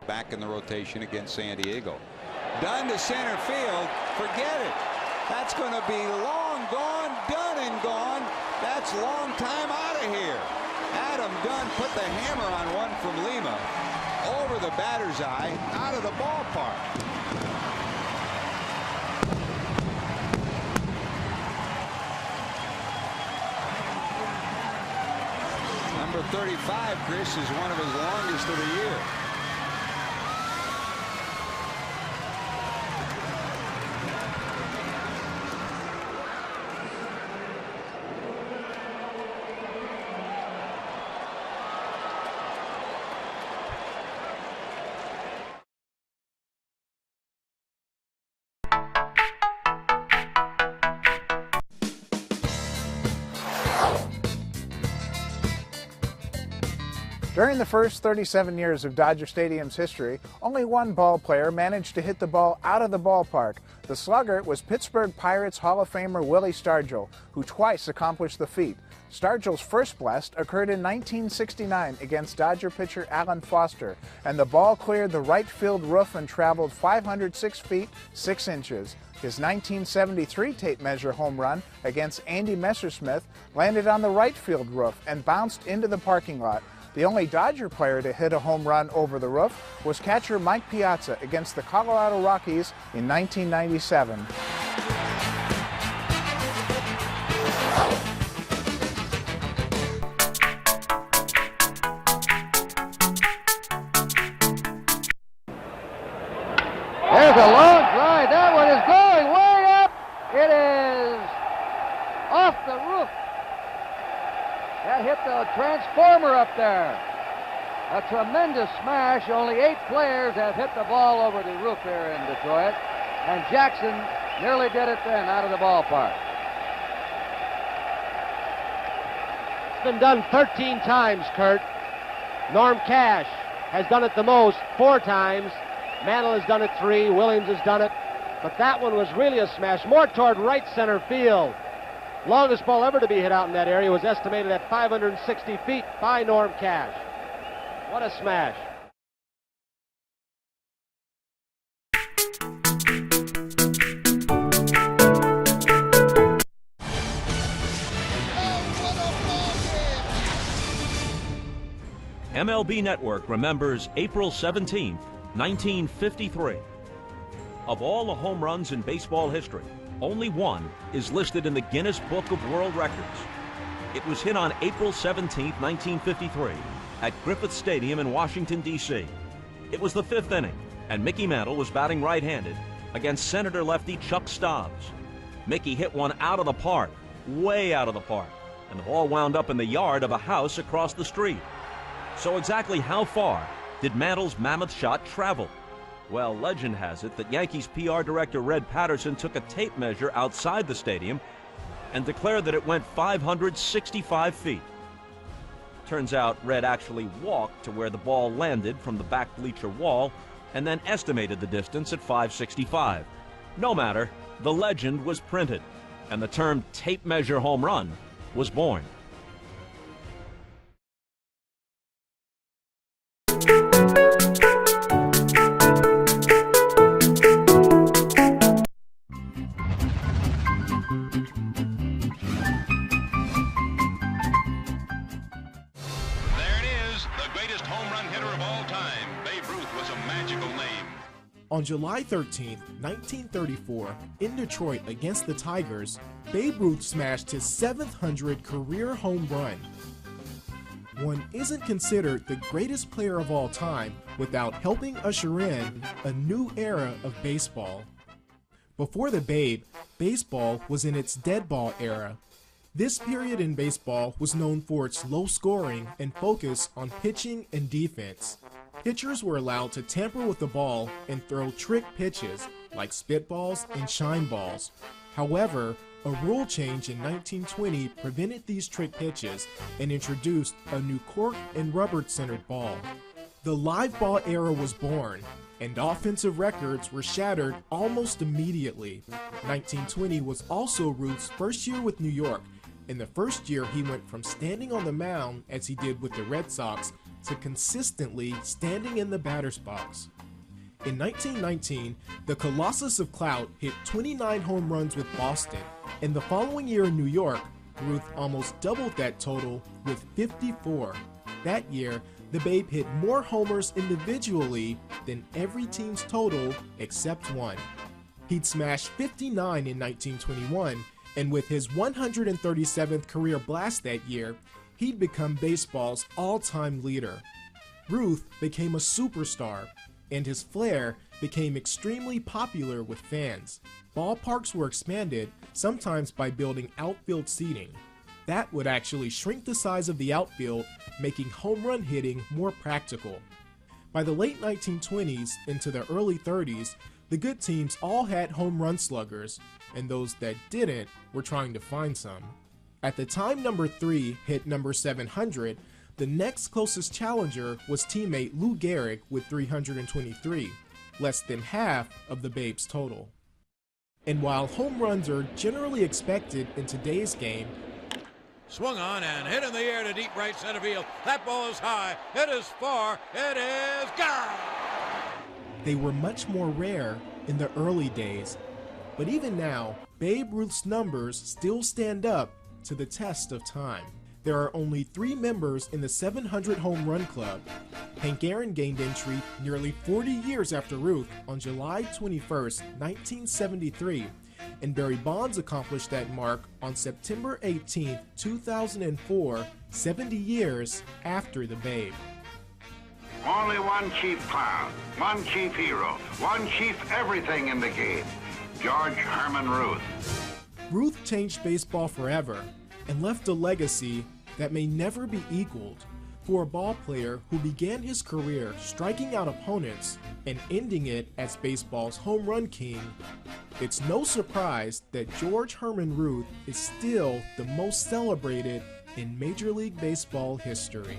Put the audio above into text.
Back in the rotation against San Diego. Done to center field. Forget it. That's going to be long gone, done and gone. That's long time out of here. Adam Dunn put the hammer on one from Lima over the batter's eye, out of the ballpark. Number 35, Chris, is one of his longest of the year. During the first 37 years of Dodger Stadium's history, only one ball player managed to hit the ball out of the ballpark. The slugger was Pittsburgh Pirates Hall of Famer Willie Stargell, who twice accomplished the feat. Stargell's first blast occurred in 1969 against Dodger pitcher Alan Foster, and the ball cleared the right field roof and traveled 506 feet 6 inches. His 1973 tape measure home run against Andy Messersmith landed on the right field roof and bounced into the parking lot. The only Dodger player to hit a home run over the roof was catcher Mike Piazza against the Colorado Rockies in 1997. There's a long drive. That one is going way up. It is off the roof. That hit the transformer up there. A tremendous smash. Only 8 players have hit the ball over the roof here in Detroit. And Jackson nearly did it then out of the ballpark. It's been done 13 times, Kurt. Norm Cash has done it the most, 4 times. Mantle has done it 3. Williams has done it. But that one was really a smash, more toward right center field. Longest ball ever to be hit out in that area was estimated at 560 feet by Norm Cash. What a smash. MLB Network remembers April 17th, 1953. Of all the home runs in baseball history, only one is listed in the Guinness Book of World Records. It was hit on April 17, 1953, at Griffith Stadium in Washington, D.C. It was the 5th inning, and Mickey Mantle was batting right-handed against Senator lefty Chuck Stobbs. Mickey hit one out of the park, way out of the park, and the ball wound up in the yard of a house across the street. So exactly how far did Mantle's mammoth shot travel? Well, legend has it that Yankees PR director Red Patterson took a tape measure outside the stadium and declared that it went 565 feet. Turns out Red actually walked to where the ball landed from the back bleacher wall and then estimated the distance at 565. No matter, the legend was printed, and the term tape measure home run was born. On July 13, 1934, in Detroit against the Tigers, Babe Ruth smashed his 700th career home run. One isn't considered the greatest player of all time without helping usher in a new era of baseball. Before the Babe, baseball was in its dead ball era. This period in baseball was known for its low scoring and focus on pitching and defense. Pitchers were allowed to tamper with the ball and throw trick pitches like spitballs and shine balls. However, a rule change in 1920 prevented these trick pitches and introduced a new cork and rubber-centered ball. The live ball era was born, and offensive records were shattered almost immediately. 1920 was also Ruth's first year with New York. In the first year, he went from standing on the mound, as he did with the Red Sox, to consistently standing in the batter's box. In 1919, the Colossus of Clout hit 29 home runs with Boston, and the following year in New York, Ruth almost doubled that total with 54. That year, the Babe hit more homers individually than every team's total except one. He'd smashed 59 in 1921, and with his 137th career blast that year, he'd become baseball's all-time leader. Ruth became a superstar, and his flair became extremely popular with fans. Ballparks were expanded, sometimes by building outfield seating. That would actually shrink the size of the outfield, making home run hitting more practical. By the late 1920s into the early 30s, the good teams all had home run sluggers, and those that didn't were trying to find some. At the time number 3 hit number 700, the next closest challenger was teammate Lou Gehrig with 323, less than half of the Babe's total. And while home runs are generally expected in today's game, swung on and hit in the air to deep right center field. That ball is high. It is far. It is gone. they were much more rare in the early days. But even now, Babe Ruth's numbers still stand up to the test of time. There are only 3 members in the 700 home run club. Hank Aaron gained entry nearly 40 years after Ruth on July 21, 1973, and Barry Bonds accomplished that mark on September 18, 2004, 70 years after the Babe. Only one chief clown, one chief hero, one chief everything in the game, George Herman Ruth. Ruth changed baseball forever and left a legacy that may never be equaled. For a ball player who began his career striking out opponents and ending it as baseball's home run king, it's no surprise that George Herman Ruth is still the most celebrated in Major League Baseball history.